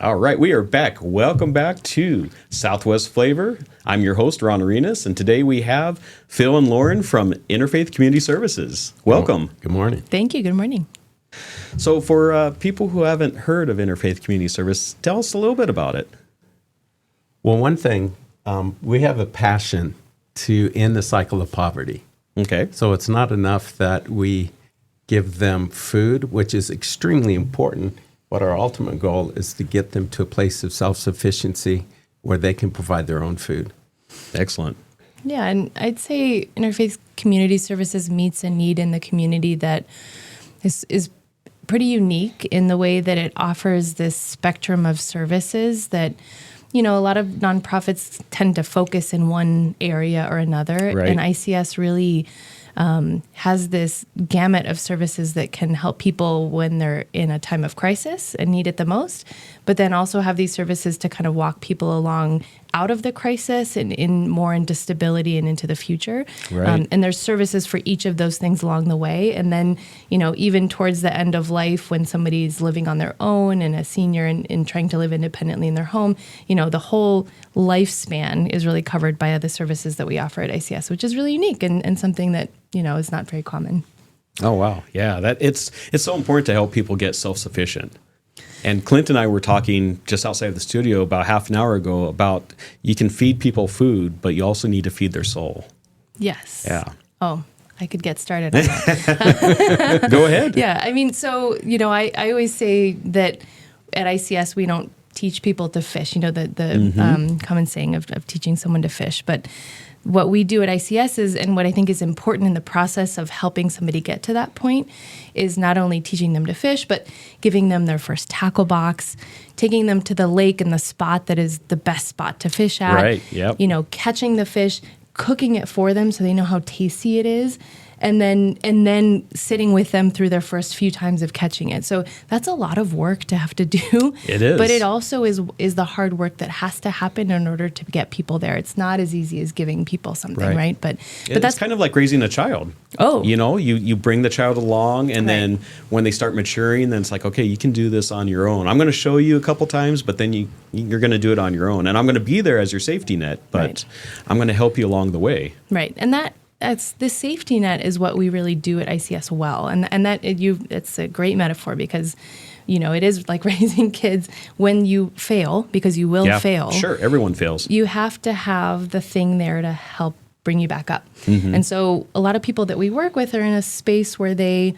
All right, we are back. Welcome back to Southwest Flavor. I'm your host, Ron Arenas, and today we have Phil and Lauryn from Interfaith Community Services. Welcome. Good morning. Thank you. Good morning. So for people who haven't heard of Interfaith Community Service, tell us a little bit about it. Well, one thing, we have a passion to end the cycle of poverty. Okay. So it's not enough that we give them food, which is extremely important, but our ultimate goal is to get them to a place of self-sufficiency where they can provide their own food. Excellent. Yeah, and I'd say Interfaith Community Services meets a need in the community that is pretty unique in the way that it offers this spectrum of services that, you know, a lot of nonprofits tend to focus in one area or another. Right. And ICS really has this gamut of services that can help people when they're in a time of crisis and need it the most, but then also have these services to kind of walk people along out of the crisis and more into stability and into the future. Right. And there's services for each of those things along the way. And then, you know, even towards the end of life when somebody's living on their own and a senior and trying to live independently in their home, you know, the whole lifespan is really covered by the services that we offer at ICS, which is really unique and something that, you know, is not very common. Oh, wow. Yeah, that it's so important to help people get self-sufficient. And Clint and I were talking just outside of the studio about half an hour ago about you can feed people food, but you also need to feed their soul. Yes. Yeah. Oh, I could get started on that. Go ahead. Yeah. I mean, so, you know, I always say that at ICS, we don't teach people to fish, you know, the common saying of teaching someone to fish. But what we do at ICS is, and what I think is important in the process of helping somebody get to that point, is not only teaching them to fish, but giving them their first tackle box, taking them to the lake and the spot that is the best spot to fish at. Right, yep. You know, catching the fish, cooking it for them so they know how tasty it is, and then sitting with them through their first few times of catching it. So that's a lot of work to have to do. It is. But it also is the hard work that has to happen in order to get people there. It's not as easy as giving people something, right? But that's kind of like raising a child. Oh. You know, you bring the child along, and Right. then when they start maturing, then it's like, okay, you can do this on your own. I'm going to show you a couple times, but then you're going to do it on your own. And I'm going to be there as your safety net, but Right. I'm going to help you along the way. Right. And that's the safety net is what we really do at ICS well. And it's a great metaphor because, you know, it is like raising kids. When you fail, because you will fail. Sure, everyone fails. You have to have the thing there to help bring you back up. And so a lot of people that we work with are in a space where they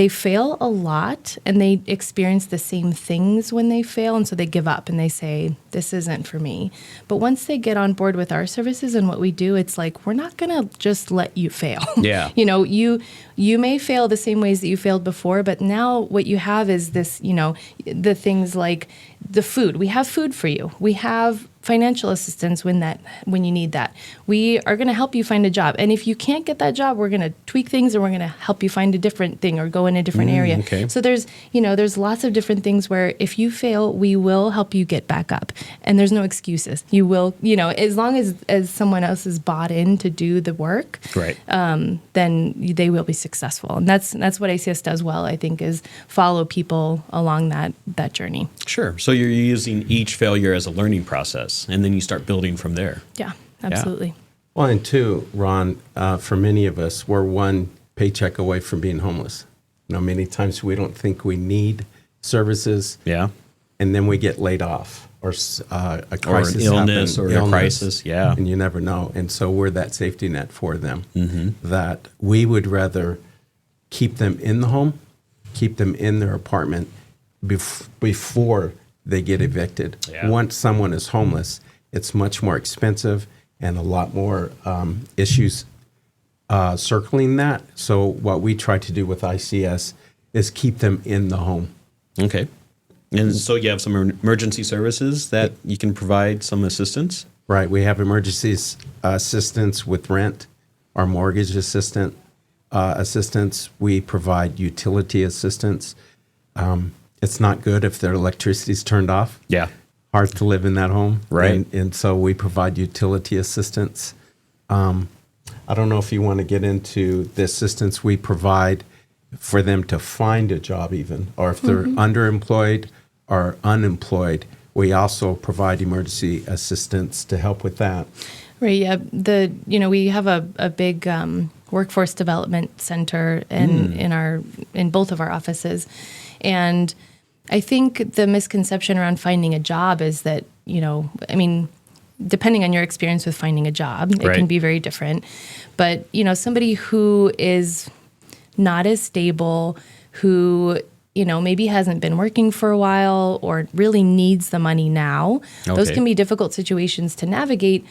fail a lot and they experience the same things when they fail. And so they give up and they say, this isn't for me. But once they get on board with our services and what we do, it's like, we're not going to just let you fail. Yeah. You know, you may fail the same ways that you failed before, but now what you have is this, you know, the things like the food. We have food for you. We have financial assistance when you need that. We are going to help you find a job. And if you can't get that job, we're going to tweak things and we're going to help you find a different thing or go in a different area. Okay. So there's lots of different things where if you fail, we will help you get back up. And there's no excuses. You will, you know, as long as someone else is bought in to do the work, Right. then they will be successful. And that's what ICS does well, I think, is follow people along that journey. Sure. So you're using each failure as a learning process, and then you start building from there. Yeah, absolutely. Well, and two, Ron, for many of us, we're one paycheck away from being homeless. You know, many times we don't think we need services. Yeah. And then we get laid off or a crisis or an illness happen, or a crisis. Yeah. And you never know. And so we're that safety net for them that we would rather keep them in the home, keep them in their apartment before they get evicted. Yeah. Once someone is homeless, it's much more expensive and a lot more issues circling that. So what we try to do with ICS is keep them in the home. Okay. And so you have some emergency services that you can provide some assistance? Right. We have emergency assistance with rent, our mortgage assistance. We provide utility assistance. It's not good if their electricity's turned off. Yeah. Hard to live in that home. Right. And so we provide utility assistance. I don't know if you want to get into the assistance we provide for them to find a job even, or if they're underemployed are unemployed, we also provide emergency assistance to help with that. Right. Yeah. We have a big workforce development center in both of our offices, and I think the misconception around finding a job is that depending on your experience with finding a job, it can be very different. But somebody who is not as stable, who maybe hasn't been working for a while or really needs the money now. Those can be difficult situations to navigate.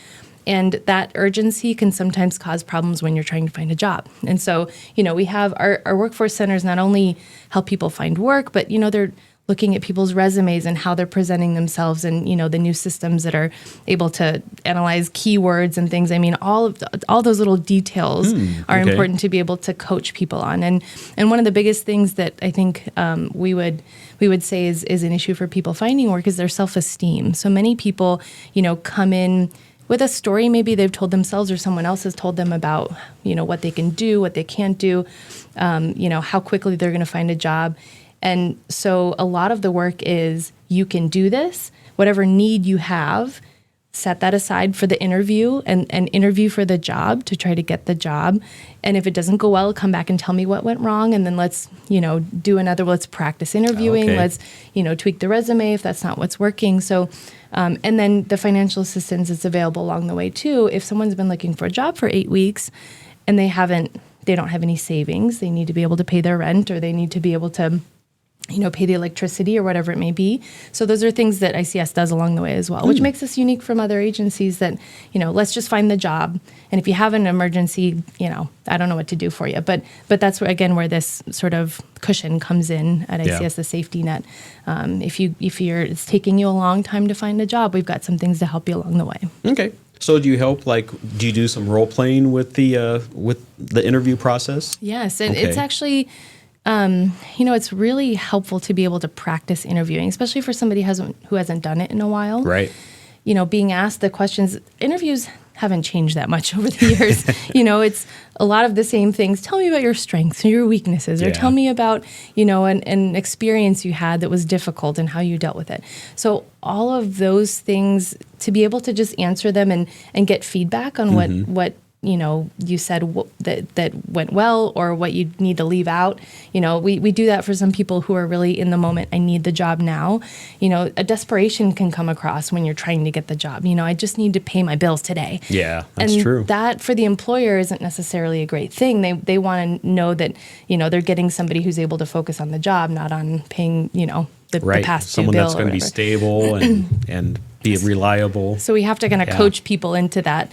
And that urgency can sometimes cause problems when you're trying to find a job. And so, we have our workforce centers not only help people find work, but, they're looking at people's resumes and how they're presenting themselves and, the new systems that are able to analyze keywords and things. I mean, all those little details are important to be able to coach people on. And one of the biggest things that I think we would say is an issue for people finding work is their self-esteem. So many people, come in with a story maybe they've told themselves or someone else has told them about, what they can do, what they can't do, how quickly they're going to find a job. And so a lot of the work is you can do this, whatever need you have, set that aside for the interview and interview for the job to try to get the job. And if it doesn't go well, come back and tell me what went wrong. And then let's, let's practice interviewing. Let's, tweak the resume if that's not what's working. So, and then the financial assistance is available along the way too. If someone's been looking for a job for 8 weeks and they don't have any savings, they need to be able to pay their rent or they need to be able to pay the electricity or whatever it may be. So those are things that ICS does along the way as well, which makes us unique from other agencies that, let's just find the job. And if you have an emergency, I don't know what to do for you. But that's where this sort of cushion comes in at ICS, the safety net. If it's taking you a long time to find a job, we've got some things to help you along the way. Okay. So do you do some role playing with the interview process? Yes. And it's actually, it's really helpful to be able to practice interviewing, especially for somebody who hasn't done it in a while. Right. Being asked the questions, interviews haven't changed that much over the years. It's a lot of the same things. Tell me about your strengths or your weaknesses, or tell me about, an experience you had that was difficult and how you dealt with it. So all of those things, to be able to just answer them and get feedback on what you said that went well or what you need to leave out. We do that for some people who are really in the moment. I need the job now. A desperation can come across when you're trying to get the job. I just need to pay my bills today. Yeah, that's and true. That for the employer isn't necessarily a great thing. They want to know that, they're getting somebody who's able to focus on the job, not on paying, the past due bill. Someone that's going to be stable and be reliable. So we have to kind of coach people into that,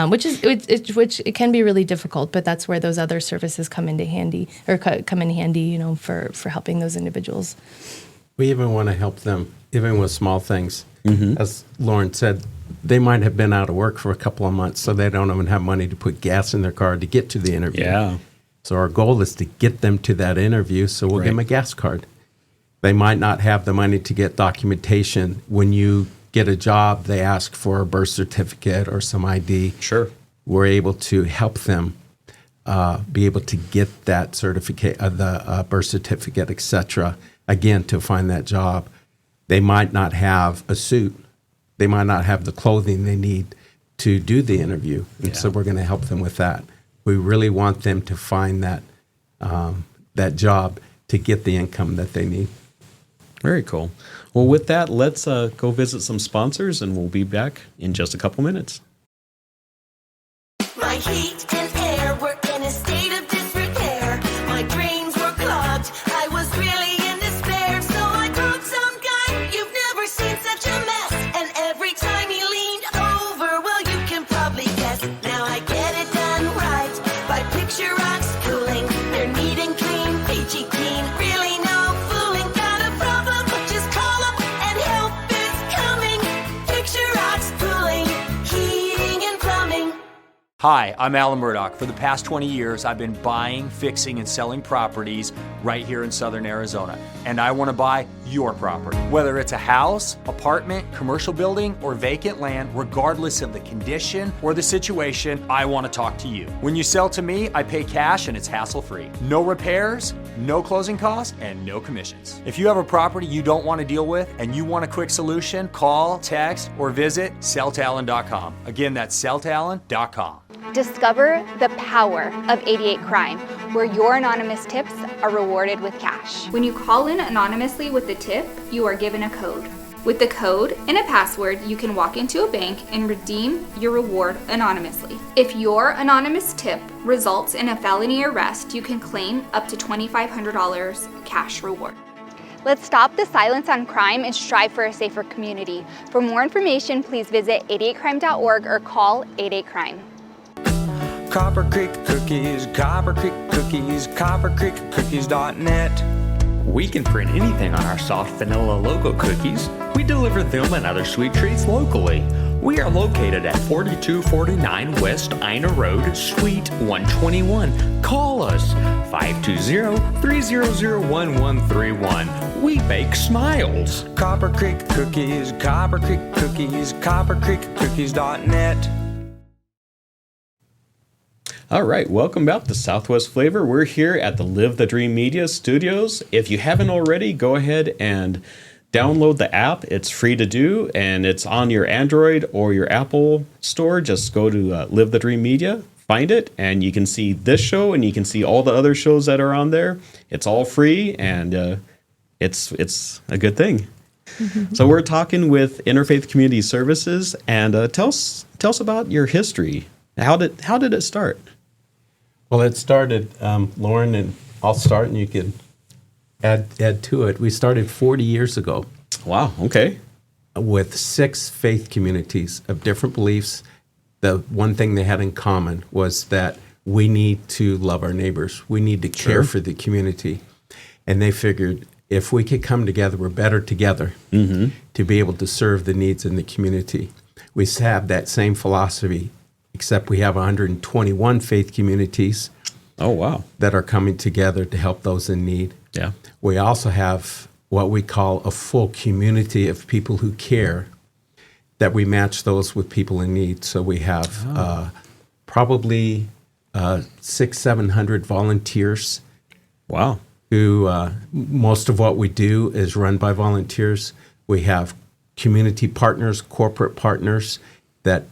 which it can be really difficult, but that's where those other services come in handy, for helping those individuals. We even want to help them, even with small things. As Lauryn said, they might have been out of work for a couple of months, so they don't even have money to put gas in their car to get to the interview. Yeah. So our goal is to get them to that interview, so we'll give them a gas card. They might not have the money to get documentation. When you get a job, they ask for a birth certificate or some ID. Sure. We're able to help them be able to get that certificate, the birth certificate, etc. Again, to find that job. They might not have a suit. They might not have the clothing they need to do the interview. And so we're going to help them with that. We really want them to find that job to get the income that they need. Very cool. Well, with that, let's go visit some sponsors, and we'll be back in just a couple minutes. My heat and air were in a state of disrepair. My drains were clogged. I was really in despair. So I called some guy. You've never seen such a mess. And every time he leaned over, well, you can probably guess. Now I get it done right by Picture Rocks Cooling. They're neat and clean, peachy keen. Really no fooling. Got a problem? Just call up and help is coming. Picture Rocks Cooling, heating and plumbing. Hi, I'm Alan Murdoch. For the past 20 years, I've been buying, fixing, and selling properties right here in southern Arizona. And I want to buy your property. Whether it's a house, apartment, commercial building, or vacant land, regardless of the condition or the situation, I want to talk to you. When you sell to me, I pay cash and it's hassle-free. No repairs, no closing costs, and no commissions. If you have a property you don't want to deal with and you want a quick solution, call, text, or visit selltalon.com. Again, that's selltalon.com. Discover the power of 88 Crime, where your anonymous tips are rewarded with cash. When you call in anonymously with a tip, you are given a code. With the code and a password, you can walk into a bank and redeem your reward anonymously. If your anonymous tip results in a felony arrest, you can claim up to $2,500 cash reward. Let's stop the silence on crime and strive for a safer community. For more information, please visit 88crime.org or call 88crime. Copper Creek Cookies, Copper Creek Cookies, coppercreekcookies.net. We can print anything on our soft vanilla logo cookies. We deliver them and other sweet treats locally. We are located at 4249 West Ina Road, Suite 121. Call us 520-300-1131. We bake smiles. Copper Creek Cookies, Copper Creek Cookies, coppercreekcookies.net. All right, welcome back to Southwest Flavor. We're here at the Live the Dream Media Studios. If you haven't already, go ahead and download the app. It's free to do, and it's on your Android or your Apple store. Just go to Live the Dream Media, find it, and you can see this show, and you can see all the other shows that are on there. It's all free, and it's a good thing. Mm-hmm. So we're talking with Interfaith Community Services, and tell us about your history. How did it start? Well, it started, Lauryn, and I'll start, and you can add to it. We started 40 years ago. Wow, okay. With 6 faith communities of different beliefs. The one thing they had in common was that we need to love our neighbors. We need to care for the community. And they figured if we could come together, we're better together to be able to serve the needs in the community. We have that same philosophy, except we have 121 faith communities. Oh, wow. That are coming together to help those in need. Yeah. We also have what we call a full community of people who care, that we match those with people in need. So we have probably 600-700 volunteers. Wow. Who most of what we do is run by volunteers. We have community partners, corporate partners that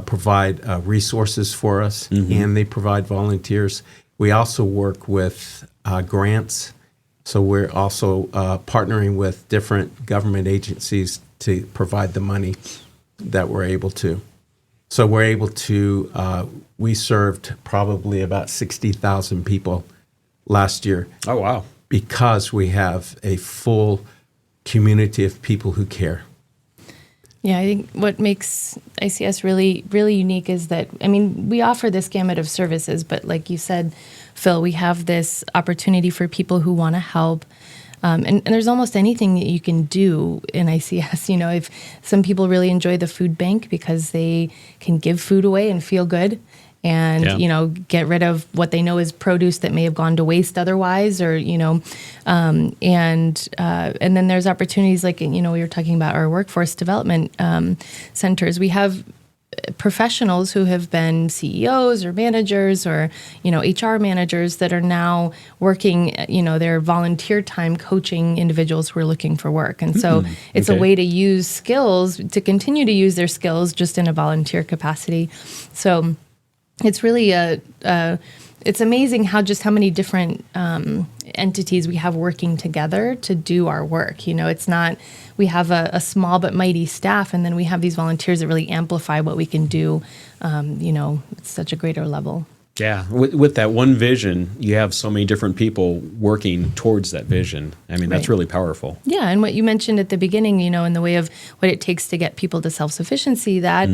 provide resources for us, and they provide volunteers. We also work with grants. So we're also partnering with different government agencies to provide the money that we're able to. So we're able to, we served probably about 60,000 people last year. Oh, wow. Because we have a full community of people who care. Yeah, I think what makes ICS really, really unique is that, I mean, we offer this gamut of services, but like you said, Phil, we have this opportunity for people who want to help. And there's almost anything that you can do in ICS. You know, if some people really enjoy the food bank because they can give food away and feel good and, you know, get rid of what they know is produce that may have gone to waste otherwise, or, you know, and then there's opportunities like, you know, we were talking about our workforce development centers. We have professionals who have been CEOs or managers or, you know, HR managers that are now working, you know, their volunteer time coaching individuals who are looking for work. And so it's a way to use skills, to continue to use their skills just in a volunteer capacity. So it's really it's amazing how many different entities we have working together to do our work. You know, it's not, we have a small but mighty staff, and then we have these volunteers that really amplify what we can do, you know, at such a greater level. Yeah, with that one vision, you have so many different people working towards that vision. I mean, that's really powerful. Yeah, and what you mentioned at the beginning, you know, in the way of what it takes to get people to self-sufficiency, that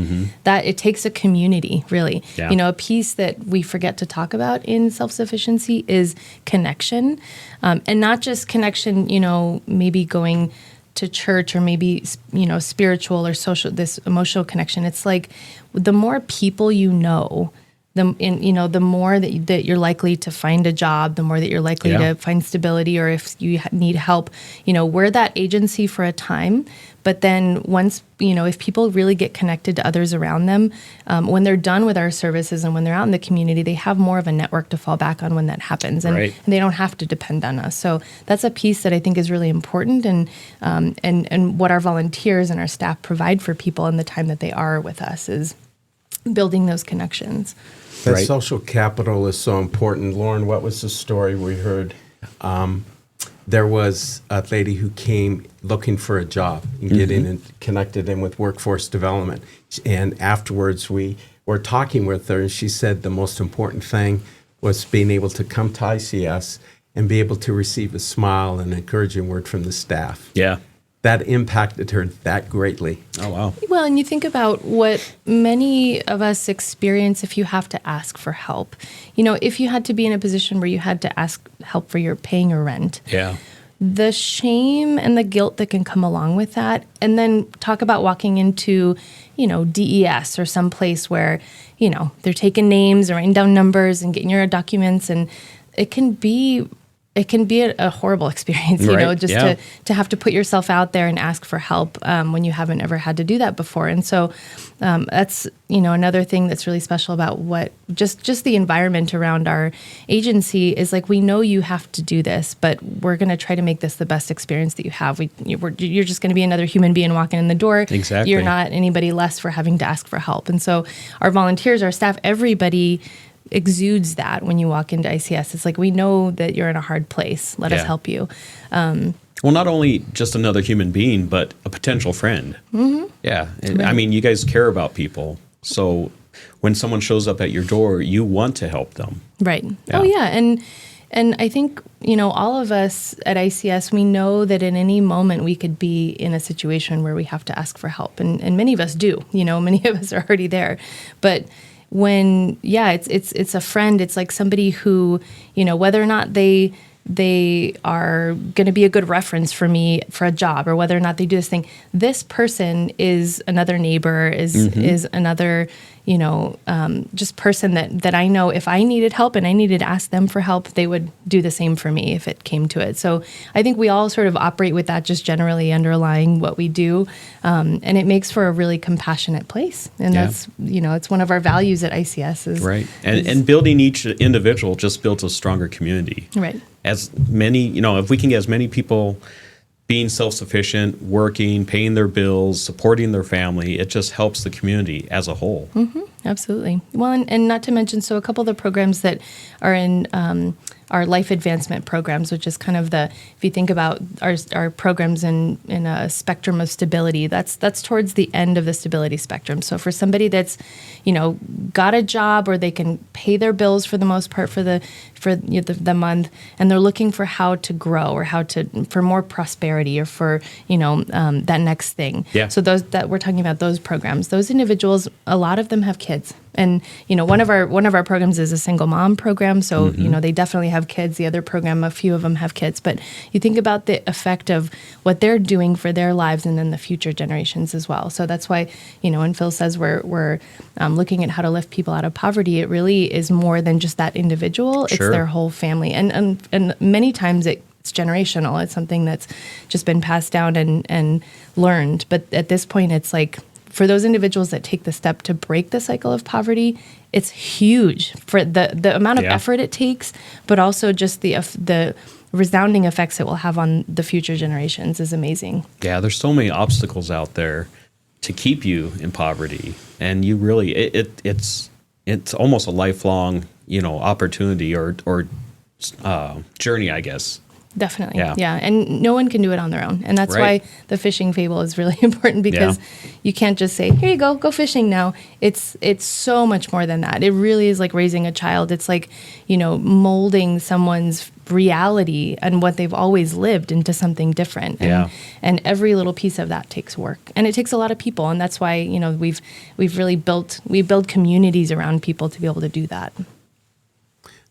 it takes a community, really. Yeah. You know, a piece that we forget to talk about in self-sufficiency is connection, and not just connection, you know, maybe going to church or maybe, you know, spiritual or social, this emotional connection. It's like the more people you know, the more that you're likely to find a job, the more that you're likely to find stability, or if you need help, we're that agency for a time. But then once, if people really get connected to others around them, when they're done with our services and when they're out in the community, they have more of a network to fall back on when that happens, and they don't have to depend on us. So that's a piece that I think is really important, and what our volunteers and our staff provide for people in the time that they are with us is building those connections. That social capital is so important. Lauryn, what was the story we heard? There was a lady who came looking for a job and getting and connected in with workforce development. And afterwards, we were talking with her, and she said the most important thing was being able to come to ICS and be able to receive a smile and an encouraging word from the staff. Yeah. That impacted her that greatly. Oh, wow. Well, and you think about what many of us experience if you have to ask for help. If you had to be in a position where you had to ask help for your paying your rent. Yeah. The shame and the guilt that can come along with that. And then talk about walking into, DES or some place where, they're taking names and writing down numbers and getting your documents. And it can be a horrible experience, to have to put yourself out there and ask for help when you haven't ever had to do that before. And so that's, another thing that's really special about what just the environment around our agency is like, we know you have to do this, but we're going to try to make this the best experience that you have. You're just going to be another human being walking in the door. Exactly. You're not anybody less for having to ask for help. And so our volunteers, our staff, everybody exudes that when you walk into ICS. It's like, we know that you're in a hard place. Let us help you. Well, not only just another human being, but a potential friend. Mm-hmm. Yeah. I mean, you guys care about people. So when someone shows up at your door, you want to help them. Right. Yeah. Oh, yeah. And I think, all of us at ICS, we know that at any moment we could be in a situation where we have to ask for help. And many of us do. Many of us are already there. But when, it's a friend, it's like somebody who, whether or not they are going to be a good reference for me for a job, or whether or not they do this thing, this person is another neighbor, is another, just person that I know if I needed help and I needed to ask them for help, they would do the same for me if it came to it. So I think we all sort of operate with that just generally underlying what we do. And it makes for a really compassionate place. And that's, it's one of our values at ICS is right. And building each individual just builds a stronger community. Right. As many, if we can get as many people being self-sufficient, working, paying their bills, supporting their family, it just helps the community as a whole. Mm-hmm. Absolutely. Well, and not to mention, so a couple of the programs that are in our life advancement programs, which is kind of if you think about our programs in a spectrum of stability, that's towards the end of the stability spectrum. So for somebody that's, got a job or they can pay their bills for the most part for the month, and they're looking for how to grow or for more prosperity or for, that next thing. Yeah. So that we're talking about those programs, those individuals, a lot of them have kids. And, one of our programs is a single mom program. So, they definitely have kids. The other program, a few of them have kids. But you think about the effect of what they're doing for their lives and then the future generations as well. So that's why, when Phil says we're looking at how to lift people out of poverty, it really is more than just that individual. Sure. It's their whole family. And many times it's generational. It's something that's just been passed down and learned. But at this point, it's like, for those individuals that take the step to break the cycle of poverty, it's huge for the amount of effort it takes, but also just the resounding effects it will have on the future generations is amazing. Yeah, there's so many obstacles out there to keep you in poverty, and you really it's almost a lifelong opportunity or journey, I guess. Definitely. Yeah. And no one can do it on their own. And that's why the fishing fable is really important, because you can't just say, here you go fishing now. It's so much more than that. It really is like raising a child. It's like, molding someone's reality and what they've always lived into something different. And every little piece of that takes work. And it takes a lot of people. And that's why, we've really build communities around people to be able to do that.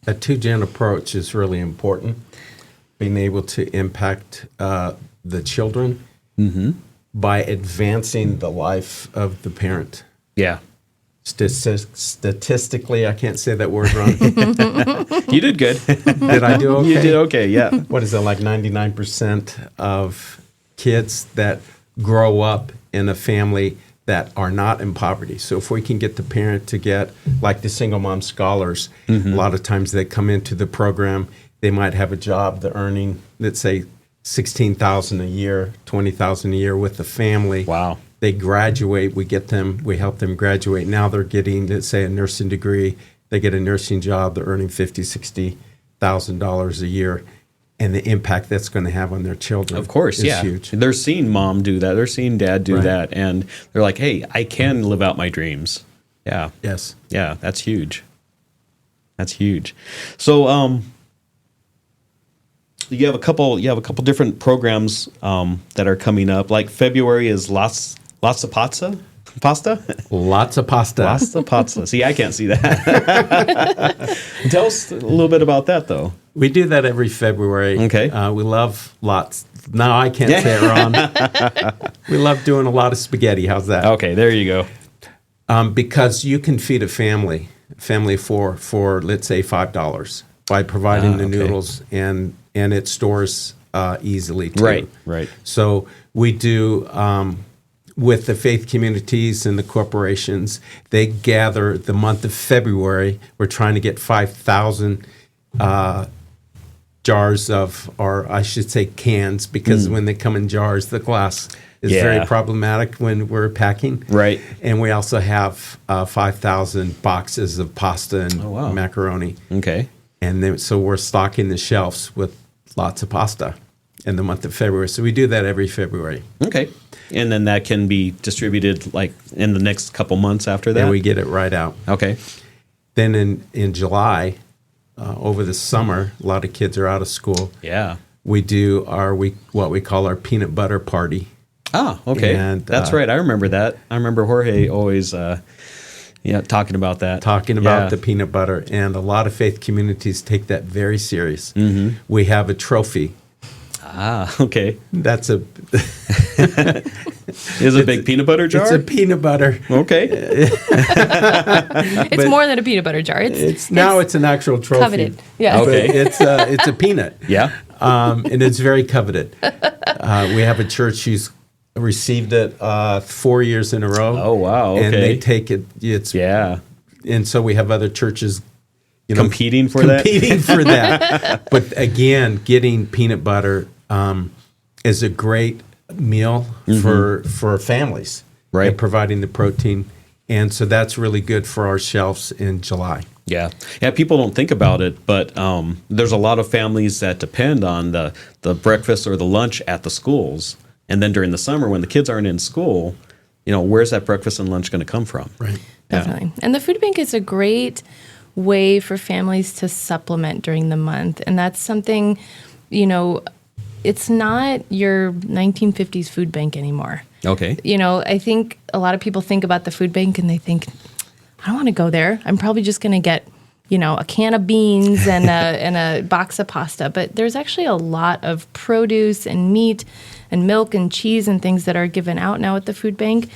That 2-gen approach is really important. Being able to impact the children by advancing the life of the parent. Yeah. statistically, I can't say that word wrong. You did good. Did I do okay? You did okay, yeah. What is it, like 99% of kids that grow up in a family that are not in poverty. So if we can get the parent to get, like the single mom scholars, a lot of times they come into the program, they might have a job, they're earning, let's say, $16,000 a year, $20,000 a year with the family. Wow. They graduate, we help them graduate. Now they're getting, let's say, a nursing degree. They get a nursing job, they're earning $50,000, $60,000 a year. And the impact that's going to have on their children, Of course, is yeah. huge. They're seeing mom do that. They're seeing dad do Right. that. And they're like, hey, I can live out my dreams. Yeah. Yes. Yeah, that's huge. That's huge. So you have a couple different programs that are coming up. Like February is lots of pasta? Lots of pasta. Lots of pasta. See, I can't see that. Tell us a little bit about that, though. We do that every February. Okay. We love lots. No, I can't say it wrong. We love doing a lot of spaghetti. How's that? Okay, there you go. Because you can feed a family for let's say $5 by providing the okay. noodles, and it stores easily too. Right. So we do with the faith communities and the corporations. They gather the month of February. We're trying to get 5,000 jars of, or I should say cans, because when they come in jars, the glass is very problematic when we're packing. Right. And we also have 5,000 boxes of pasta and macaroni. Okay. And then, so we're stocking the shelves with lots of pasta in the month of February. So we do that every February. Okay. And then that can be distributed like in the next couple months after that? And we get it right out. Okay. Then in July, over the summer, a lot of kids are out of school. Yeah. We do what we call our peanut butter party. Ah, okay. And, that's right. I remember that. I remember Jorge always talking about that. Talking about the peanut butter. And a lot of faith communities take that very serious. Mm-hmm. We have a trophy. Ah, okay. That's a... Is it a big peanut butter jar? It's a peanut butter. Okay. It's more than a peanut butter jar. It's an actual trophy. coveted. Yeah. Okay. But it's a peanut. Yeah. And it's very coveted. We have a church who's received it 4 years in a row. Oh, wow. Okay. And they take it. And so we have other churches competing for that. But again, getting peanut butter is a great meal for families. Right. And providing the protein. And so that's really good for our shelves in July. Yeah. People don't think about it, but there's a lot of families that depend on the breakfast or the lunch at the schools. And then during the summer when the kids aren't in school, where's that breakfast and lunch going to come from? Right. Definitely. And the food bank is a great way for families to supplement during the month. And that's something, it's not your 1950s food bank anymore. Okay. I think a lot of people think about the food bank and they think, I don't want to go there. I'm probably just going to get, a can of beans and a box of pasta. But there's actually a lot of produce and meat and milk and cheese and things that are given out now at the food bank,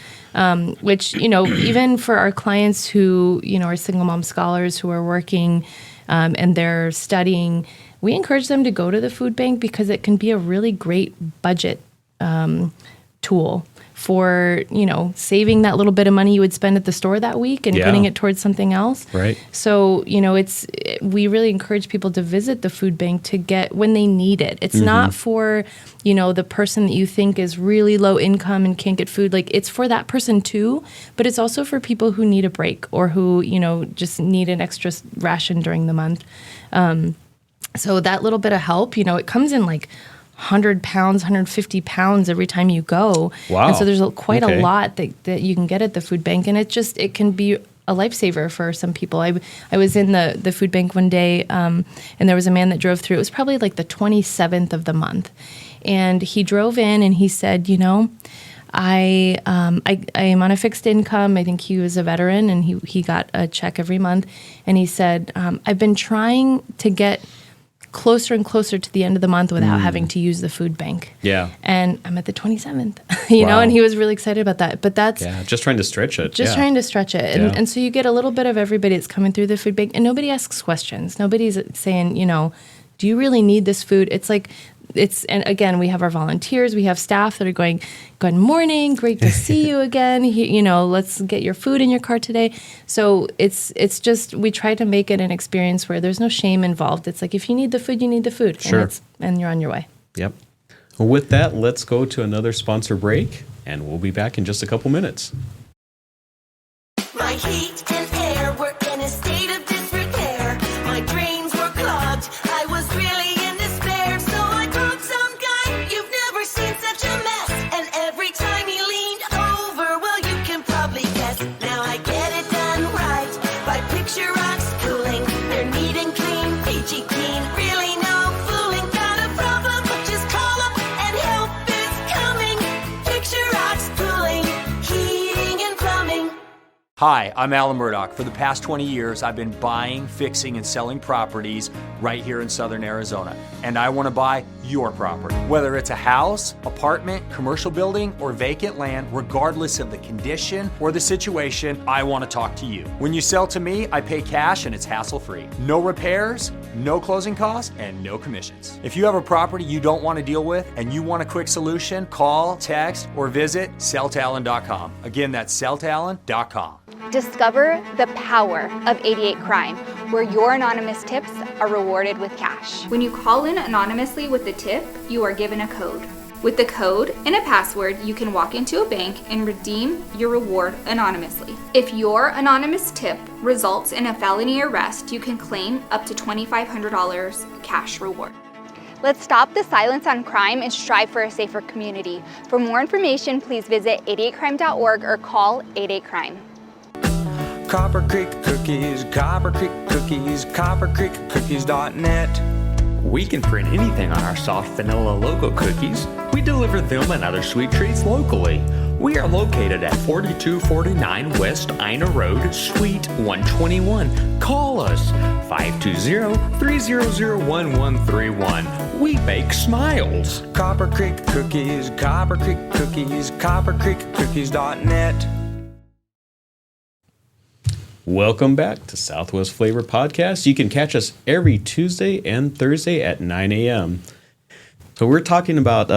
which, even for our clients who, are single mom scholars who are working and they're studying, we encourage them to go to the food bank because it can be a really great budget tool for, saving that little bit of money you would spend at the store that week and putting it towards something else. Right. So, we really encourage people to visit the food bank to get when they need it. It's not for, the person that you think is really low income and can't get food. Like, it's for that person too, but it's also for people who need a break or who, just need an extra ration during the month. So that little bit of help, it comes in like 100 pounds, 150 pounds every time you go. Wow. And so there's quite a lot that you can get at the food bank. And it can be a lifesaver for some people. I was in the food bank one day and there was a man that drove through. It was probably like the 27th of the month. And he drove in and he said, I am on a fixed income. I think he was a veteran and he got a check every month. And he said, I've been trying to get closer and closer to the end of the month without having to use the food bank. Yeah. And I'm at the 27th, you know, Wow. and he was really excited about that. But that's Just trying to stretch it. just trying to stretch it. And, Yeah. and so you get a little bit of everybody that's coming through the food bank, and nobody asks questions. Nobody's saying, you know, do you really need this food? It's like, and again, we have our volunteers, we have staff that are going, good morning, great to see you again. You know, let's get your food in your car today. So it's just, we try to make it an experience where there's no shame involved. It's like, if you need the food, you need the food. Sure. And you're on your way. Yep. Well, with that, let's go to another sponsor break, and we'll be back in just a couple minutes. My heat and air were in a state of disrepair. My drains were clogged. I was really in despair. So I called some guy. You've never seen such a mess. And every time he leaned over, well, you can probably guess. Now I get it done right by Picture Rocks Cooling. They're neat and clean, peachy keen. Really no fooling. Got a problem? Just call up and help is coming. Picture Rocks Cooling, heating and plumbing. Hi, I'm Alan Murdoch. For the past 20 years, I've been buying, fixing, and selling properties right here in Southern Arizona. And I want to buy your property. Whether it's a house, apartment, commercial building, or vacant land, regardless of the condition or the situation, I want to talk to you. When you sell to me, I pay cash and it's hassle-free. No repairs, no closing costs, and no commissions. If you have a property you don't want to deal with and you want a quick solution, call, text, or visit selltalon.com. Again, that's selltalon.com. Discover the power of 88 Crime, where your anonymous tips are rewarded with cash. When you call in anonymously with the tip, you are given a code. With the code and a password, you can walk into a bank and redeem your reward anonymously. If your anonymous tip results in a felony arrest, you can claim up to $2,500 cash reward. Let's stop the silence on crime and strive for a safer community. For more information, please visit 88crime.org or call 88crime. Copper Creek Cookies, Copper Creek Cookies, coppercreekcookies.net. We can print anything on our soft vanilla logo cookies. We deliver them and other sweet treats locally. We are located at 4249 West Ina Road, Suite 121. Call us 520-300-1131. We bake smiles. Copper Creek Cookies, Copper Creek Cookies, coppercreekcookies.net. Welcome back to Southwest Flavor Podcast. You can catch us every Tuesday and Thursday at 9 a.m. So we're talking about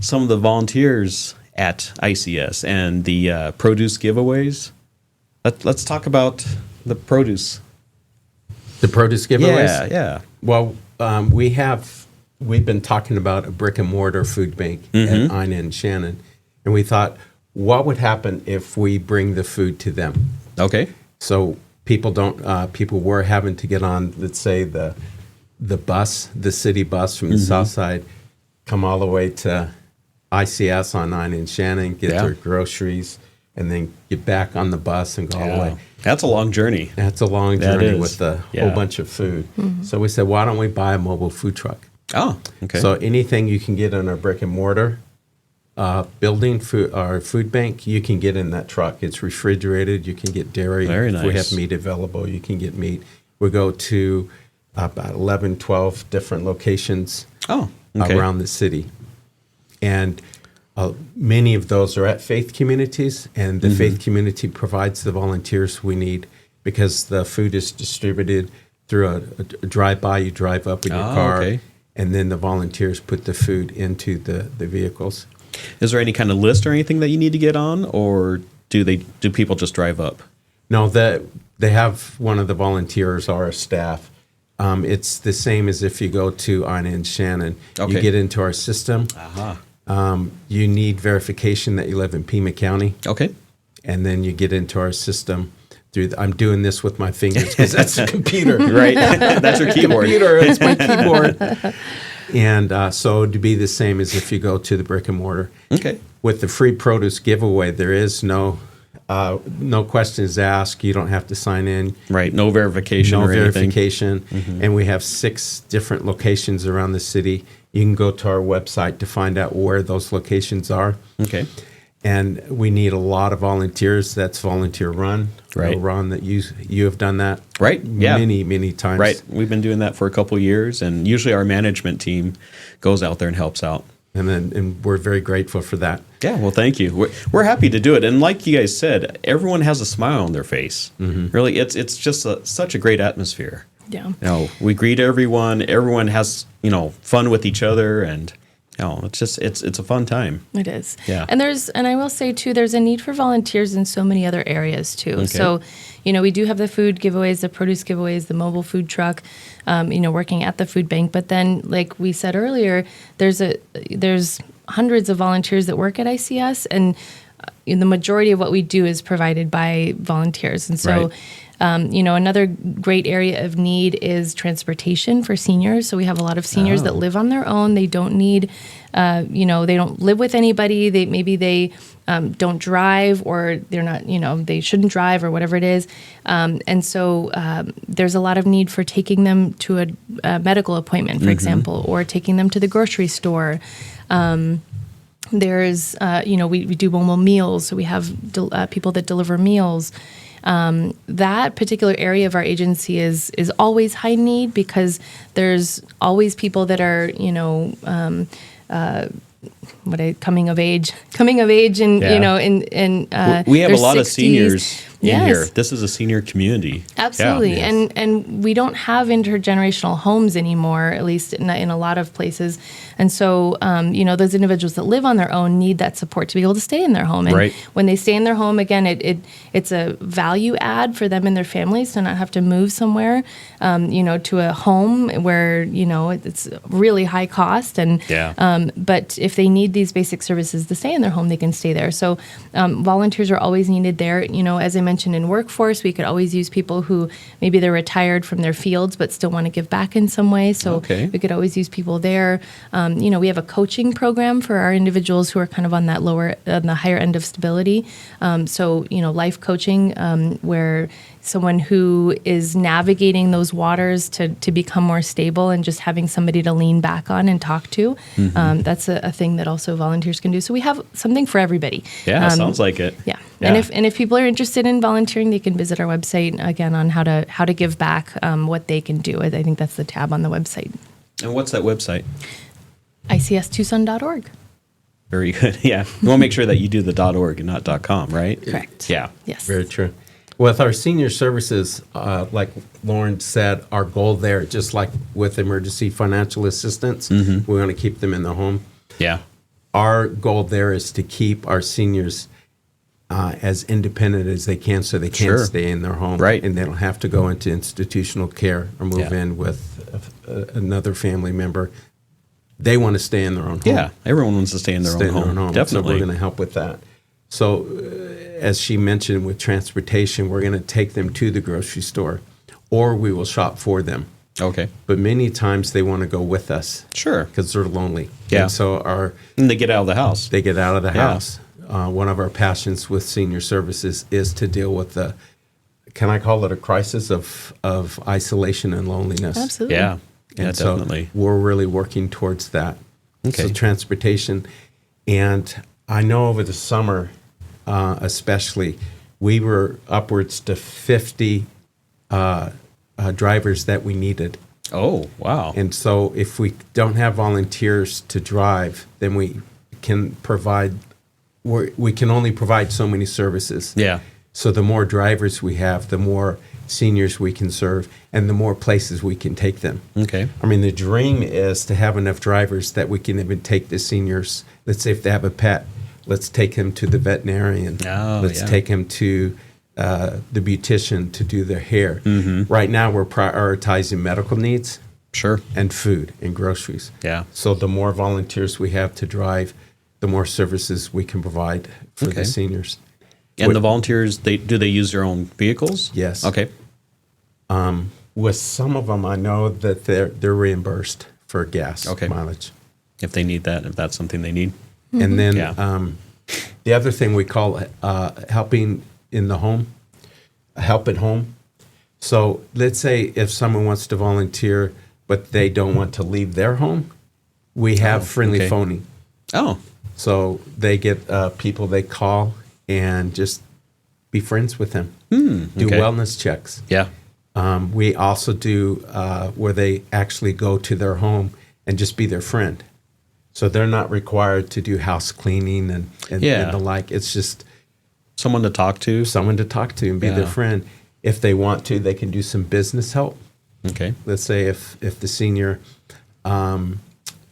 some of the volunteers at ICS and the produce giveaways. Let's talk about the produce. The produce giveaways? Yeah. Well, we've been talking about a brick and mortar food bank at Ina and Shannon, and we thought, what would happen if we bring the food to them? Okay. So people were having to get on, let's say, the bus, the city bus from the south side, come all the way to ICS on 9 and Shannon, get their groceries, and then get back on the bus and go all the way. That's a long journey. That's a long That journey is. with a whole bunch of food. So we said, why don't we buy a mobile food truck? Oh, okay. So anything you can get in our brick and mortar building, our food bank, you can get in that truck. It's refrigerated. You can get dairy. Very If we nice. have meat available, you can get meat. We go to about 11, 12 different locations around the city. And many of those are at faith communities, and the faith community provides the volunteers we need because the food is distributed through a drive-by. You drive up in your car, and then the volunteers put the food into the vehicles. Is there any kind of list or anything that you need to get on, or do people just drive up? No, they have one of the volunteers or our staff. It's the same as if you go to Ina and Shannon. Okay. You get into our system. You need verification that you live in Pima County. Okay. And then you get into our system. I'm doing this with my fingers because that's the computer. Right. That's your keyboard. Computer, it's my keyboard. And so it'd be the same as if you go to the brick and mortar. Okay. With the free produce giveaway, there is no questions asked. You don't have to sign in. Right. No verification or anything. No verification. And we have 6 different locations around the city. You can go to our website to find out where those locations are. Okay. and we need a lot of volunteers. That's volunteer run. Right. Ron, that you have done that. Right. Yeah. Many times. Right. We've been doing that for a couple of years, and usually our management team goes out there and helps out. And we're very grateful for that. Yeah, well, thank you. We're happy to do it, and like you guys said, everyone has a smile on their face. Really, it's just such a great atmosphere. Yeah. We greet everyone. Everyone has fun with each other, and it's a fun time. It is. Yeah. And I will say too, there's a need for volunteers in so many other areas too. Okay. So, we do have the food giveaways, the produce giveaways, the mobile food truck, working at the food bank. But then, like we said earlier, there's hundreds of volunteers that work at ICS, and the majority of what we do is provided by volunteers. And so, another great area of need is transportation for seniors. So we have a lot of seniors that live on their own. They don't need, they don't live with anybody. They don't drive, or they're not, they shouldn't drive, or whatever it is. And so there's a lot of need for taking them to a medical appointment, for example, or taking them to the grocery store. There's, we do mobile meals, so we have people that deliver meals. That particular area of our agency is always high need, because there's always people that are, coming of age, and we have a their lot 60s. of seniors in Yes. here. This is a senior community. Absolutely. Yeah. And we don't have intergenerational homes anymore, at least in a lot of places. And so, those individuals that live on their own need that support to be able to stay in their home. And Right. when they stay in their home, again, it's a value add for them and their families to not have to move somewhere, to a home where, it's really high cost. And but if they need these basic services to stay in their home, they can stay there. So volunteers are always needed there. As I mentioned, in workforce, we could always use people who maybe they're retired from their fields but still want to give back in some way. So we could always use people there. We have a coaching program for our individuals who are kind of on the higher end of stability. Life coaching, where someone who is navigating those waters to become more stable, and just having somebody to lean back on and talk to. That's a thing that also volunteers can do. So we have something for everybody. Yeah, sounds like it. Yeah. And if people are interested in volunteering, they can visit our website again on how to give back, what they can do. I think that's the tab on the website. And what's that website? ICSTucson.org. Very good. Yeah. You want to make sure that you do the .org and not .com, right? Correct. Yeah. Yes. Very true. With our senior services, like Lauren said, our goal there, just like with emergency financial assistance, we want to keep them in their home. Yeah. Our goal there is to keep our seniors as independent as they can, so they can stay in their home. Right. And they don't have to go into institutional care or move in with another family member. They want to stay in their own home. Yeah. Everyone wants to stay in their own home. Definitely. So we're going to help with that. So as she mentioned, with transportation, we're going to take them to the grocery store, or we will shop for them. Okay. But many times they want to go with us. Sure. Because they're lonely. Yeah. And so and they get out of the house. They get out of the house. One of our passions with senior services is to deal with can I call it a crisis of isolation and loneliness? Absolutely. Yeah. And definitely. So we're really working towards that. Okay. So transportation. And I know over the summer, especially, we were upwards to 50 drivers that we needed. Oh, wow. And so if we don't have volunteers to drive, then we can only provide so many services. Yeah. So the more drivers we have, the more seniors we can serve, and the more places we can take them. Okay. I mean, the dream is to have enough drivers that we can even take the seniors. Let's say if they have a pet, let's take him to the veterinarian. Let's take him to the beautician to do their hair. Right now, we're prioritizing medical needs. Sure. And food and groceries. Yeah. So the more volunteers we have to drive, the more services we can provide for the seniors. And the volunteers, do they use their own vehicles? Yes. Okay. With some of them, I know that they're reimbursed for gas mileage. If they need that, if that's something they need. And then the other thing we call helping in the home, help at home. So let's say if someone wants to volunteer, but they don't want to leave their home, we have friendly phoning. Oh. So they get people they call and just be friends with them. Do okay. wellness checks. Yeah. We also do where they actually go to their home and just be their friend. So they're not required to do house cleaning and the like. It's just Someone to talk to. someone to talk to and be their friend. If they want to, they can do some business help. Okay. Let's say if the senior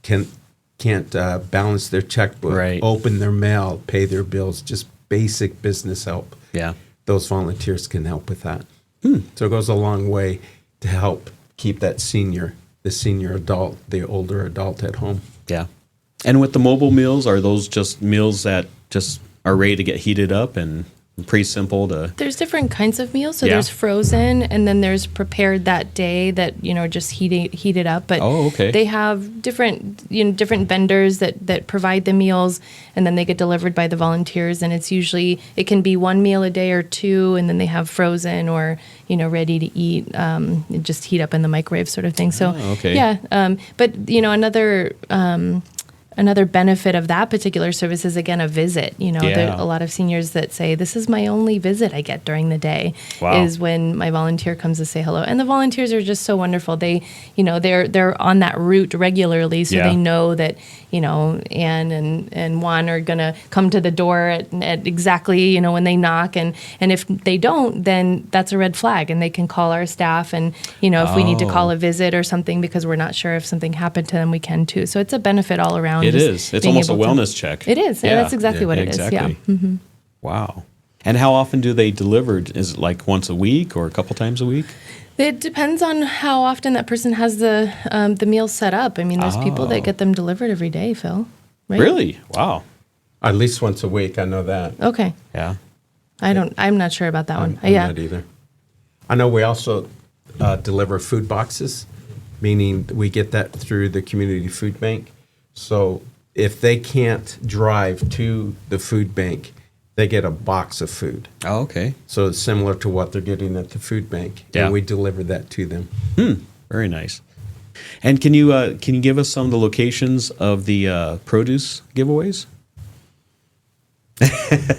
can't balance their checkbook, Right. open their mail, pay their bills, just basic business help. Yeah. Those volunteers can help with that. So it goes a long way to help keep that the senior adult, the older adult at home. Yeah. And with the mobile meals, are those just meals that just are ready to get heated up and pretty simple to? There's different kinds of meals. So Yeah. there's frozen, and then there's prepared that day that just heated up. But Oh, okay. they have different vendors that provide the meals, and then they get delivered by the volunteers. And it can be one meal a day or two, and then they have frozen or ready to eat, just heat up in the microwave sort of thing. So okay. yeah, but another benefit of that particular service is, again, a visit. There are a lot of seniors that say, this is my only visit I get during the day, Wow. is when my volunteer comes to say hello. And the volunteers are just so wonderful. They, they're on that route regularly, so Yeah. they know that, Anne and Juan are going to come to the door at exactly, when they knock. And if they don't, then that's a red flag, and they can call our staff. And, if we need to call a visit or something because we're not sure if something happened to them, we can too. So it's a benefit all around. It just is. It's being almost a able to- wellness check. It is. Yeah, that's exactly what it is. Exactly. Yeah. Mm-hmm. Wow. And how often do they deliver? Is it like once a week or a couple times a week? It depends on how often that person has the meals set up. I mean, there's people that get them delivered every day, Phil. Right? Really? Wow. At least once a week, I know that. Okay. Yeah. I'm not sure about that one. I'm Yeah. not either. I know we also deliver food boxes, meaning we get that through the community food bank. So if they can't drive to the food bank, they get a box of food. Oh, okay. So it's similar to what they're getting at the food bank. Yeah. And we deliver that to them. Very nice. And can you give us some of the locations of the produce giveaways?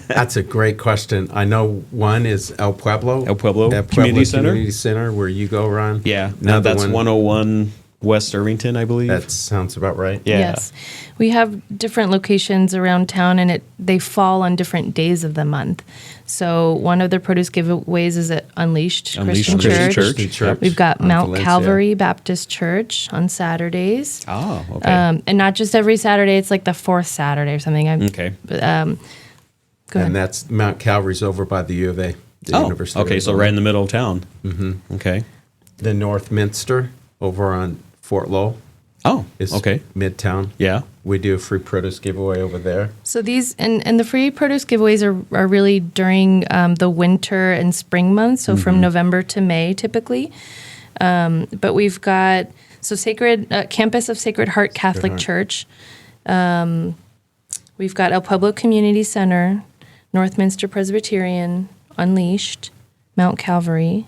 That's a great question. I know one is El Pueblo. Community Center? Community Center, where you go, Ron. Yeah. Now Another that's one, 101 West Irvington, I believe. that sounds about right. Yeah. Yes. We have different locations around town, and they fall on different days of the month. So one of the produce giveaways is at Unleashed Christian Church. Christian Church. We've got on Mount Valencia. Calvary Baptist Church on Saturdays. Oh, okay. And not just every Saturday, it's like the fourth Saturday or something. Okay. Go ahead. And that's Mount Calvary's over by the U of A, the University. of Okay, so Arizona. right in the middle of town. Mm-hmm. Okay. The North Minster over on Fort Lowell Oh, is okay. Midtown. Yeah. We do a free produce giveaway over there. So these and the free produce giveaways are really during the winter and spring months, so from November to May typically. But we've got campus of Sacred Heart Catholic Church. We've got El Pueblo Community Center, Northminster Presbyterian, Unleashed, Mount Calvary,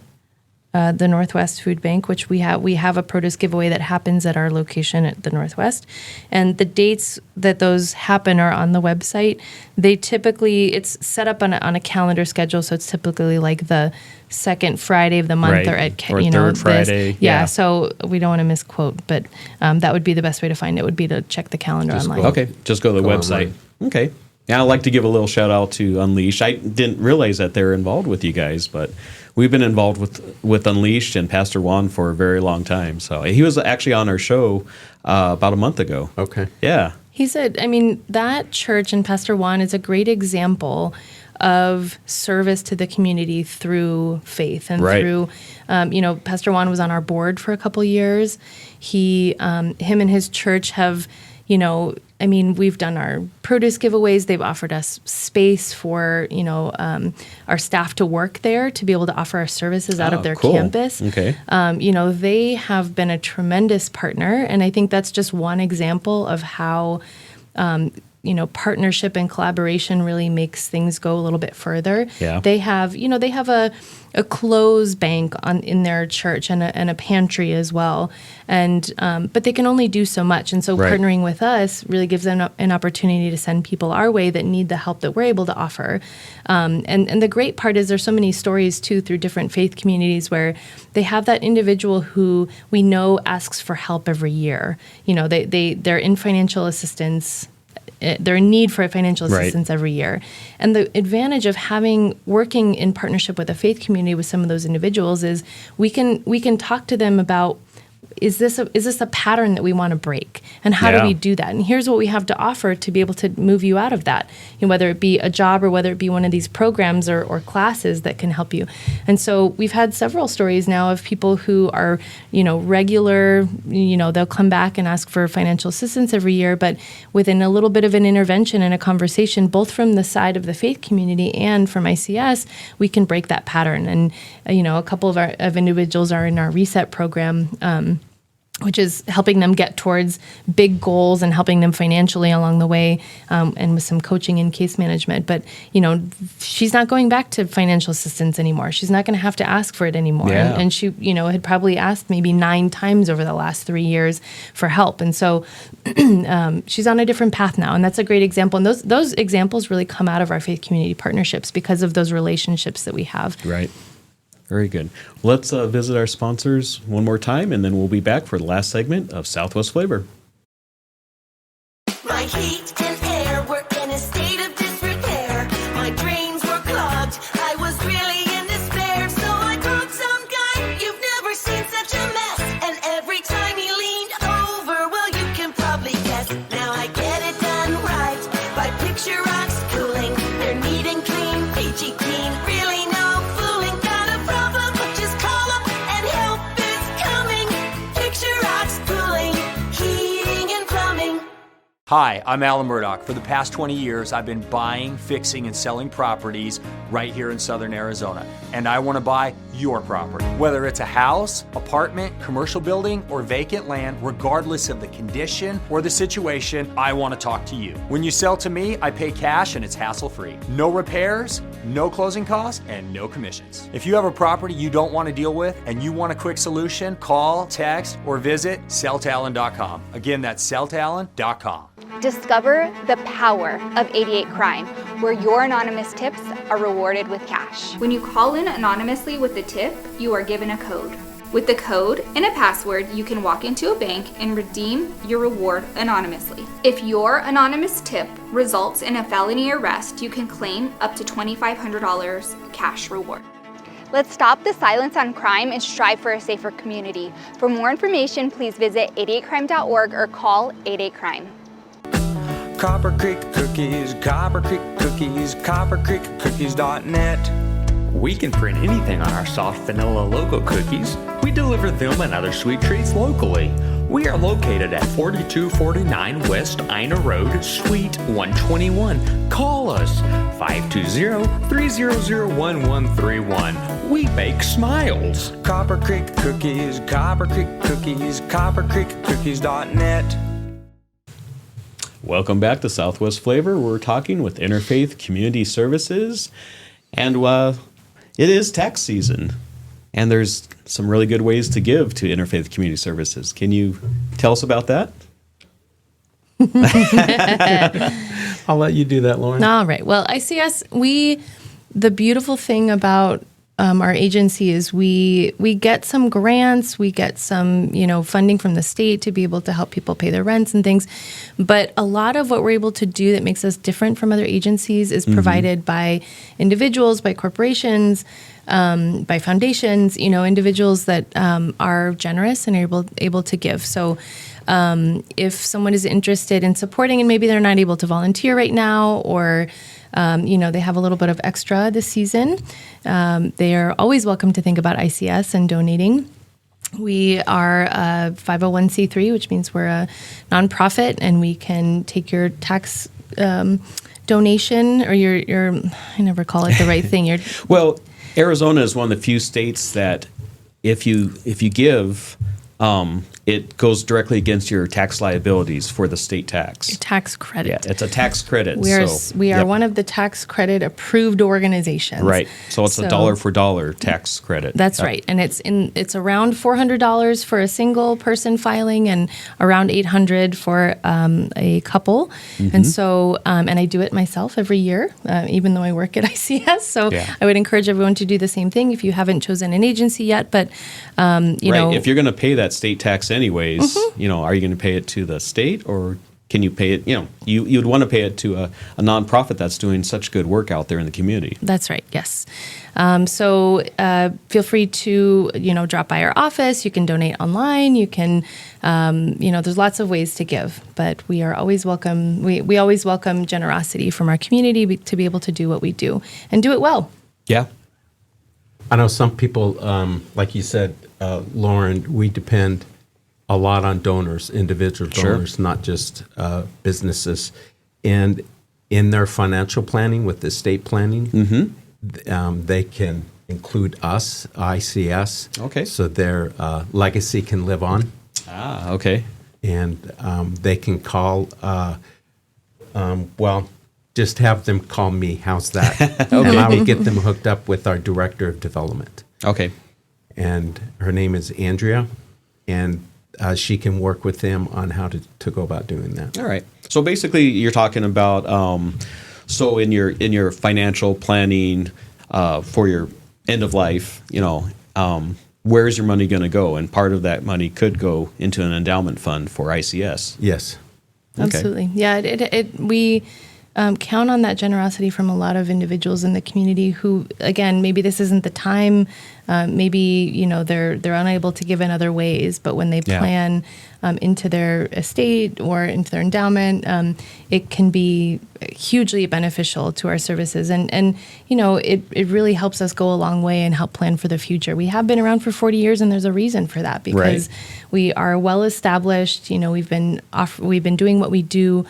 the Northwest Food Bank, which we have a produce giveaway that happens at our location at the Northwest, and the dates that those happen are on the website. It's set up on a calendar schedule, so it's typically like the second Friday of the month, Right. or Third Friday. Yeah. So we don't want to misquote, but that would be the best way to find it. Would be to check the calendar Just online. go- Okay, just go to the Go website. online. Okay. Yeah, I'd like to give a little shout out to Unleashed. I didn't realize that they're involved with you guys, but we've been involved with Unleashed and Pastor Juan for a very long time. So he was actually on our show about a month ago. Okay. Yeah. He said, that church and Pastor Juan is a great example of service to the community through faith and Right. through, Pastor Juan was on our board for a couple years. Him and his church have, we've done our produce giveaways. They've offered us space for, our staff to work there, to be able to offer our services out of their cool. campus. Okay. They have been a tremendous partner, and I think that's just one example of how partnership and collaboration really makes things go a little bit further. Yeah. They have a clothes bank in their church and a pantry as well, and but they can only do so much. And so Right. partnering with us really gives them an opportunity to send people our way that need the help that we're able to offer. And the great part is there's so many stories too through different faith communities where they have that individual who we know asks for help every year. They're in financial assistance. They're in need for financial Right. assistance every year. And the advantage of working in partnership with a faith community with some of those individuals is we can talk to them about, is this a pattern that we want to break? And how Yeah. do we do that? And here's what we have to offer to be able to move you out of that, whether it be a job or whether it be one of these programs or classes that can help you. And so we've had several stories now of people who are, regular, they'll come back and ask for financial assistance every year, but within a little bit of an intervention and a conversation, both from the side of the faith community and from ICS, we can break that pattern. And, a couple of individuals are in our reset program, which is helping them get towards big goals and helping them financially along the way, and with some coaching and case management. But, she's not going back to financial assistance anymore. She's not going to have to ask for it anymore. Yeah. And she, had probably asked maybe 9 times over the last 3 years for help. And so she's on a different path now. And that's a great example. And those examples really come out of our faith community partnerships because of those relationships that we have. Right. Very good. Let's visit our sponsors one more time, and then we'll be back for the last segment of Southwest Flavor. My heat and air were in a state of disrepair. My drains were clogged. I was really in despair. So I called some guy. You've never seen such a mess. And every time he leaned over, well, you can probably guess. Now I get it done right by Picture Rocks Cooling. They're neat and clean, peachy clean. Really no fooling. Got a problem? Just call up and help is coming. Picture Rocks Cooling, heating and plumbing. Hi, I'm Alan Murdoch. For the past 20 years, I've been buying, fixing, and selling properties right here in southern Arizona. And I want to buy your property. Whether it's a house, apartment, commercial building, or vacant land, regardless of the condition or the situation, I want to talk to you. When you sell to me, I pay cash and it's hassle-free. No repairs, no closing costs, and no commissions. If you have a property you don't want to deal with and you want a quick solution, call, text, or visit selltalon.com. Again, that's selltalon.com. Discover the power of 88 Crime, where your anonymous tips are rewarded with cash. When you call in anonymously with a tip, you are given a code. With the code and a password, you can walk into a bank and redeem your reward anonymously. If your anonymous tip results in a felony arrest, you can claim up to $2,500 cash reward. Let's stop the silence on crime and strive for a safer community. For more information, please visit 88crime.org or call 88crime. Copper Creek Cookies, Copper Creek Cookies, coppercreekcookies.net. We can print anything on our soft vanilla logo cookies. We deliver them and other sweet treats locally. We are located at 4249 West Ina Road, Suite 121. Call us 520-300-1131. We bake smiles. Copper Creek Cookies, Copper Creek Cookies, coppercreekcookies.net. Welcome back to Southwest Flavor. We're talking with Interfaith Community Services, and it is tax season, and there's some really good ways to give to Interfaith Community Services. Can you tell us about that? I'll let you do that, Lauren. All right. Well, ICS, the beautiful thing about our agency is we get some grants, we get some, funding from the state to be able to help people pay their rents and things. But a lot of what we're able to do that makes us different from other agencies is provided by individuals, by corporations, by foundations, individuals that are generous and are able to give. So if someone is interested in supporting and maybe they're not able to volunteer right now, or they have a little bit of extra this season, they are always welcome to think about ICS and donating. We are a 501c3, which means we're a nonprofit, and we can take your tax donation or your I never call it the right thing. Well, Arizona is one of the few states that if you give it goes directly against your tax liabilities for the state tax. Tax credit. Yeah, it's a tax credit. We are yep. one of the tax credit approved organizations. Right. So it's a dollar for dollar tax credit. That's Yep. right, and it's around $400 for a single person filing, and around $800 for a couple. Mm-hmm. And so, and I do it myself every year, even though I work at ICS. So Yeah. I would encourage everyone to do the same thing if you haven't chosen an agency yet. But you know, If you're going to pay that state tax anyways, Mm-hmm. you know, are you going to pay it to the state, or can you pay it? You know, you'd want to pay it to a nonprofit that's doing such good work out there in the community. That's right. Yes. So feel free to, you know, drop by our office. You can donate online. You can, you know, there's lots of ways to give, but we are always welcome. We always welcome generosity from our community to be able to do what we do and do it well. Yeah. I know some people, like you said, Lauren, we depend a lot on donors, individual Sure. donors, not just businesses. And in their financial planning with estate planning, they can include us, ICS, Okay. so their legacy can live on. Ah, okay. And they can call, well, just have them call me. How's that? And I will get them hooked up with our director of development. Okay. And her name is Andrea, and she can work with them on how to go about doing that. All right. So basically, you're talking about so in your financial planning for your end of life, you know, where is your money going to go? And part of that money could go into an endowment fund for ICS. Yes. Okay. Absolutely. Yeah. We count on that generosity from a lot of individuals in the community who, again, maybe this isn't the time. Maybe, you know, they're unable to give in other ways, but when they Yeah. plan into their estate or into their endowment, it can be hugely beneficial to our services. And you know, it really helps us go a long way and help plan for the future. We have been around for 40 years, and there's a reason for that, because we are well established. You know, we've been doing what we do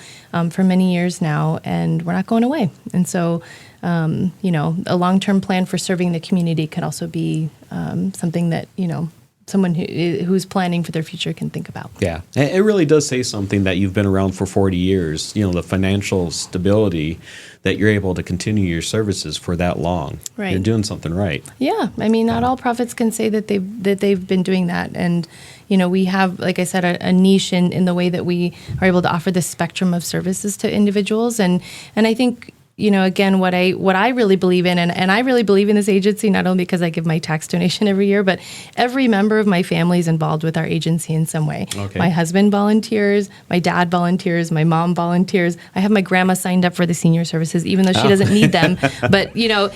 for many years now, and we're not going away. And so, you know, a long-term plan for serving the community could also be something that, you know, someone who's planning for their future can think about. Yeah. It really does say something that you've been around for 40 years, you know, the financial stability that you're able to continue your services for that long. Right. You're doing something right. Yeah, I mean, not all prophets can say that they've been doing that, and you know, we have, like I said, a niche in the way that we are able to offer this spectrum of services to individuals, and I think, you know, again, what I really believe in, and I really believe in this agency, not only because I give my tax donation every year, but every member of my family is involved with our agency in some way. Okay. My husband volunteers, my dad volunteers, my mom volunteers. I have my grandma signed up for the senior services, even though she doesn't need them. But you know,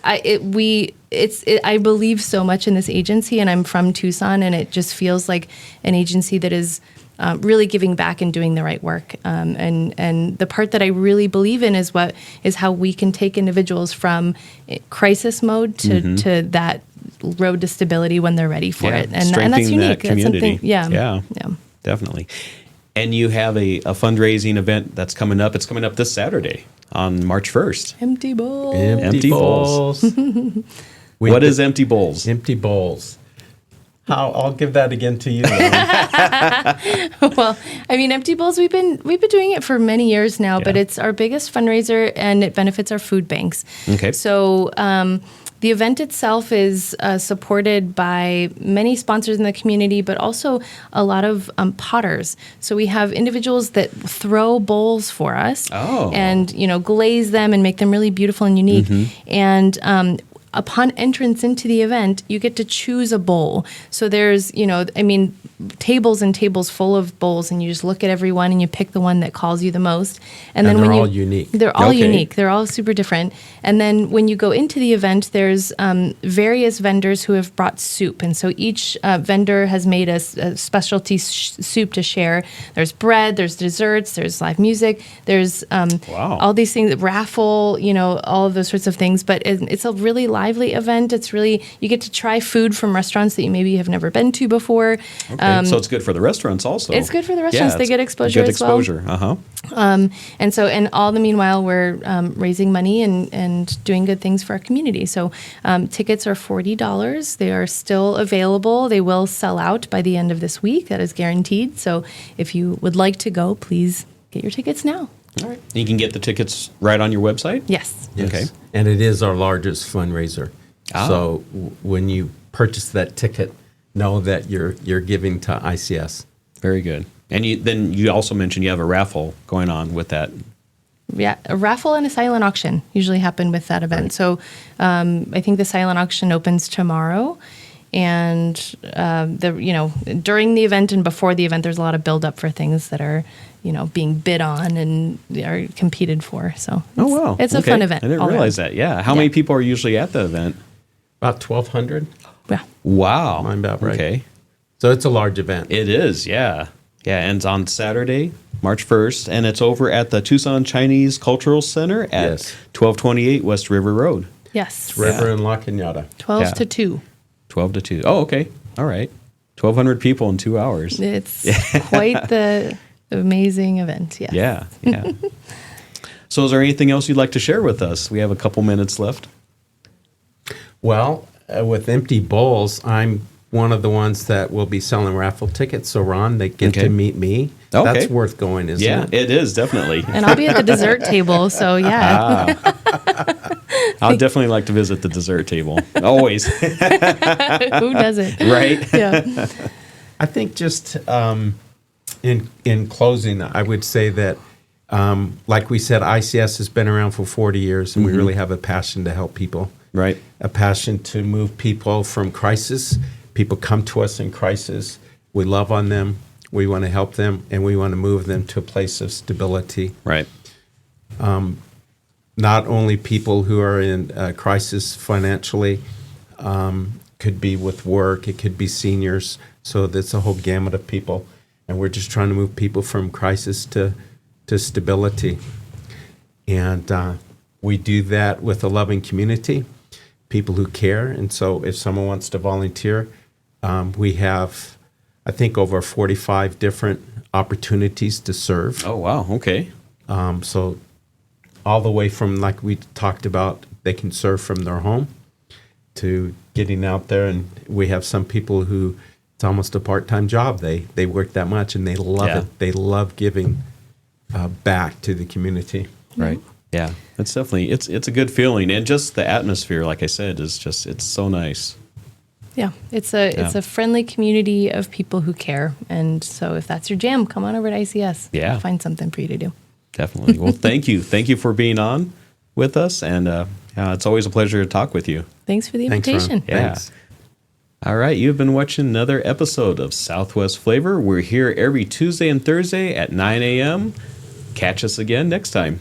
I believe so much in this agency, and I'm from Tucson, and it just feels like an agency that is really giving back and doing the right work. And the part that I really believe in is how we can take individuals from crisis mode to that road to stability when they're ready for it. And that's unique. That community. That's something, yeah. Definitely. And you have a fundraising event that's coming up. It's coming up this Saturday on March 1st. Empty bowls. Empty bowls. What is Empty Bowls? Empty bowls. I'll give that again to you. Well, I mean, Empty Bowls, we've been doing it for many years now, but it's our biggest fundraiser, and it benefits our food banks. Okay. So the event itself is supported by many sponsors in the community, but also a lot of potters. So we have individuals that throw bowls for us, and you know, glaze them and make them really beautiful and unique. And upon entrance into the event, you get to choose a bowl. So there's, you know, I mean, tables and tables full of bowls, and you just look at every one and you pick the one that calls you the most. And then they're all unique. They're all unique. They're all super different. And then when you go into the event, there's various vendors who have brought soup. And so each vendor has made a specialty soup to share. There's bread, there's desserts, there's live music, there's all these things, raffle, you know, all of those sorts of things. But it's a really lively event. It's really, you get to try food from restaurants that you maybe have never been to before. Okay. So it's good for the restaurants also. It's good for the restaurants. They it's get exposure good as well. exposure. Uh-huh. And all the meanwhile, we're raising money and doing good things for our community. So tickets are $40. They are still available. They will sell out by the end of this week. That is guaranteed. So if you would like to go, please get your tickets now. All right. You can get the tickets right on your website? Yes. Yes. Okay. And it is our largest fundraiser. Ah. So when you purchase that ticket, know that you're giving to ICS. Very good. And you also mentioned you have a raffle going on with that. Yeah, a raffle and a silent auction usually happen with that event. Right. So I think the silent auction opens tomorrow. And during the event and before the event, there's a lot of build up for things that are, being bid on and are competed for. So it's a fun event. I didn't realize that. Yeah. How many people are usually at the event? About 1,200. Yeah. Wow. I'm about right. Okay. So it's a large event. It is. Yeah. Yeah. And it's on Saturday, March 1st. And it's over at the Tucson Chinese Cultural Center at 1228 West River Road. Yes. River and La Cañada. 12 to 2. 12 to 2. Oh, okay. All right. 1,200 people in 2 hours. It's quite the amazing event. Yes. Yeah. Yeah. So is there anything else you'd like to share with us? We have a couple minutes left. Well, with Empty Bowls, I'm one of the ones that will be selling raffle tickets. So, Ron, they get to meet me. Okay. That's worth going, isn't it? Yeah, it is, definitely. And I'll be at the dessert table, so yeah. I'll definitely like to visit the dessert table. Always. Who doesn't? Right? Yeah. I think just in closing, I would say that, like we said, ICS has been around for 40 years, and we really have a passion to help people. Right. A passion to move people from crisis. People come to us in crisis. We love on them. We want to help them, and we want to move them to a place of stability. Right. Not only people who are in crisis financially, could be with work, it could be seniors. So that's a whole gamut of people. And we're just trying to move people from crisis to stability. And we do that with a loving community, people who care. And so if someone wants to volunteer, we have, I think, over 45 different opportunities to serve. Oh, wow. Okay. So all the way from, like we talked about, they can serve from their home to getting out there. And we have some people who it's almost a part-time job. They work that much and they love it. They love giving back to the community. Right. Yeah. It's definitely, it's a good feeling. And just the atmosphere, like I said, is just, it's so nice. Yeah, it's a friendly community of people who care. And so if that's your jam, come on over to ICS. Yeah. We'll find something for you to do. Definitely. Well, thank you. Thank you for being on with us. And it's always a pleasure to talk with you. Thanks for the invitation. Thanks, Ron. Yeah. Thanks. All right. You've been watching another episode of Southwest Flavor. We're here every Tuesday and Thursday at 9 a.m. Catch us again next time.